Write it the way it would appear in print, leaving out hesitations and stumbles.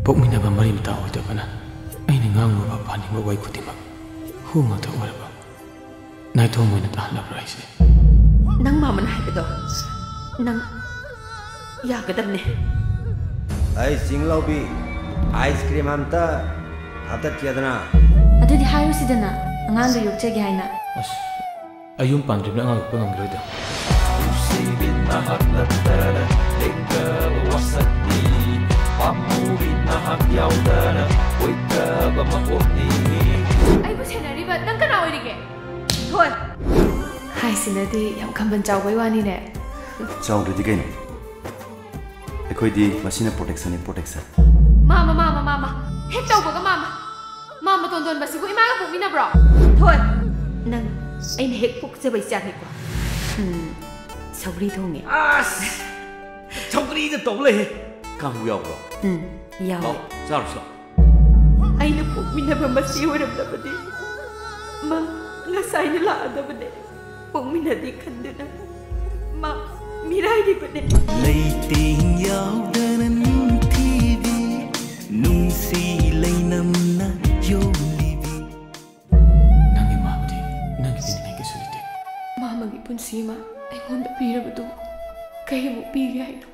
ꯄꯣꯛꯃꯤꯟꯅꯕ ꯃꯔꯤ ꯃꯇꯥ ꯑꯣꯏꯗꯕꯅ ꯑꯩꯅ ꯉꯥꯡꯂꯨꯕ ꯄꯥꯅꯤꯡꯕ ꯋꯥꯍꯩ ꯈꯨꯗꯤꯡꯃꯛ ꯍꯨ ꯉꯥꯛꯇ ꯑꯣꯏꯔꯕ ꯅꯥꯏꯊꯣꯡ ꯑꯣꯏꯅ ꯇꯥꯍꯜꯂꯕ꯭ꯔꯥ ꯑꯩꯁꯦ? ꯅꯪ ꯃꯥꯃꯅ ꯍꯥꯏꯕꯗꯣ ꯅꯪ ꯌꯥꯒꯗꯕꯅꯦ. ꯑꯩ ꯆꯤꯡꯂꯧꯕꯤ ꯑꯥꯏꯁ ꯀ꯭ꯔꯤꯝ ꯑꯝꯇ ꯍꯥꯞꯇꯠꯀꯦꯗꯅ. ꯑꯗꯨꯗꯤ ꯍꯥꯏꯔꯨꯁꯤꯗꯅ ꯑꯉꯥꯡꯗꯣ ꯌꯣꯛꯆꯒꯦ ꯍꯥꯏꯅ. ꯑꯁ ꯑꯩ ꯌꯨꯝ ꯄꯥꯟꯗ꯭ꯔꯤꯕꯅ ꯑꯉꯥꯡ ꯌꯣꯛꯄ ꯉꯝꯈꯤꯔꯣꯏꯗ. ꯑꯩꯕꯨ ꯁꯦꯟꯅꯔꯤꯕ ꯅꯪ ꯀꯅꯥ ꯑꯣꯏꯔꯤꯒꯦ? ꯊꯣꯏ ꯍꯥꯏꯁꯤꯅꯗꯤ ꯌꯥꯝ ꯈꯝꯕꯟ ꯆꯥꯎꯕꯩ ꯋꯥꯅꯤꯅꯦ. ꯆꯥꯎꯗ꯭ꯔꯗꯤ ꯀꯩꯅꯣ? ꯑꯩꯈꯣꯏꯗꯤ ꯃꯁꯤꯅ ꯄ꯭ꯔꯣꯇꯦꯛꯁꯟꯅꯤ, ꯄ꯭ꯔꯣꯇꯦꯛꯁꯟ. ꯃꯥꯃ ꯍꯦꯛ ꯇꯧꯕꯒ ꯃꯥꯃ ꯇꯣꯟꯗꯣꯟꯕꯁꯤꯕꯨ ꯏꯃꯥꯒ ꯄꯣꯛꯃꯤꯟꯅꯕ꯭ꯔꯣ? ꯊꯣꯏ ꯅꯪ ꯑꯩꯅ ꯍꯦꯛ ꯄꯣꯛꯆꯕ ꯏꯆꯥꯅꯤꯀꯣ. ꯁꯧꯒ꯭ꯔꯤ ꯊꯣꯡꯉꯦ. ꯑꯁ ꯁꯧꯒ꯭ꯔꯤꯗ ꯇꯧ ꯂꯩꯍꯦ. ꯀꯥꯡꯕꯨ ꯌꯥꯎꯕ꯭ꯔꯣ? ꯌꯥꯎꯋꯦ. ꯆꯥꯔꯨꯁꯤ. ꯑꯩꯅ ꯄꯣꯛꯃꯤꯟꯅꯕ ꯃꯆꯦ ꯑꯣꯏꯔꯝꯗꯕꯗꯤ ꯃꯥ ꯉꯁꯥꯏꯅ ꯂꯥꯛꯑꯗꯕꯅꯦ. ꯄꯣꯛꯃꯤꯟꯅꯗꯤ ꯈꯟꯗꯨꯅ ꯃꯥ ꯃꯤꯔꯥꯏꯔꯤꯕꯅꯦ. ꯂꯩꯇꯦꯡ ꯌꯥꯎꯗꯅ ꯅꯤꯡꯊꯤꯕꯤ ꯅꯨꯡꯁꯤ ꯂꯩꯅꯝꯅ ꯌꯣꯜꯂꯤꯕꯤ. ꯅꯪꯒꯤ ꯃꯥꯕꯨꯗꯤ ꯅꯪꯒꯤ ꯄꯤꯅꯤꯡꯉꯥꯏ ꯀꯩꯁꯨ ꯂꯩꯇꯦ. ꯃꯥꯃꯒꯤ ꯄꯨꯟꯁꯤ ꯑꯃ ꯑꯩꯉꯣꯟꯗ ꯄꯤꯔꯕꯗꯨ ꯀꯩꯃꯨꯛ ꯄꯤꯒꯦ ꯍꯥꯏꯅꯣ?